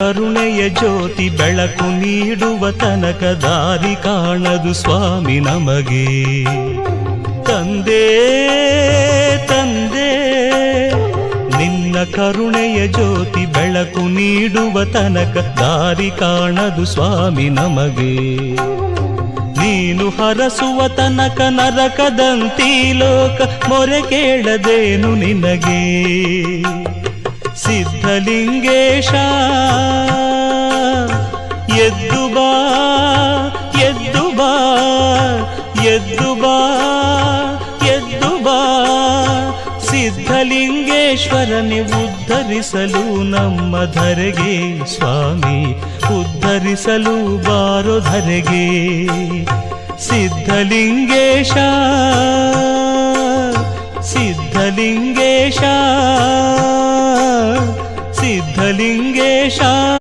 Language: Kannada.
ಕರುಣೆಯ ಜ್ಯೋತಿ ಬೆಳಕು ನೀಡುವ ತನಕ ದಾರಿ ಕಾಣದು ಸ್ವಾಮಿ ನಮಗೆ. ತಂದೆ ತಂದೆ ನಿನ್ನ ಕರುಣೆಯ ಜ್ಯೋತಿ ಬೆಳಕು ನೀಡುವ ತನಕ ದಾರಿ ಕಾಣದು ಸ್ವಾಮಿ ನಮಗೆ. ನೀನು ಹರಸುವ ತನಕ ನರಕದಂತೀ ಲೋಕ ಮೊರೆ ಕೇಳದೇನು ನಿನಗೆ. ಸಿದ್ಧಲಿಂಗೇಶ ಎದ್ದು ಬಾ ಎದ್ದು ಬಾ ಎದ್ದು ಬಾ ಎದ್ದು ಬಾ. ಸಿದ್ಧಲಿಂಗೇಶ್ವರನೇ ಉದ್ಧರಿಸಲು ನಮ್ಮ ಧರೆಗೆ ಸ್ವಾಮಿ, ಉದ್ಧರಿಸಲು ಬಾರೋ ಧರೆಗೆ. ಸಿದ್ಧಲಿಂಗೇಶ ಸಿದ್ಧಲಿಂಗೇಶ ಸಿದ್ಧಲಿಂಗೇಶ.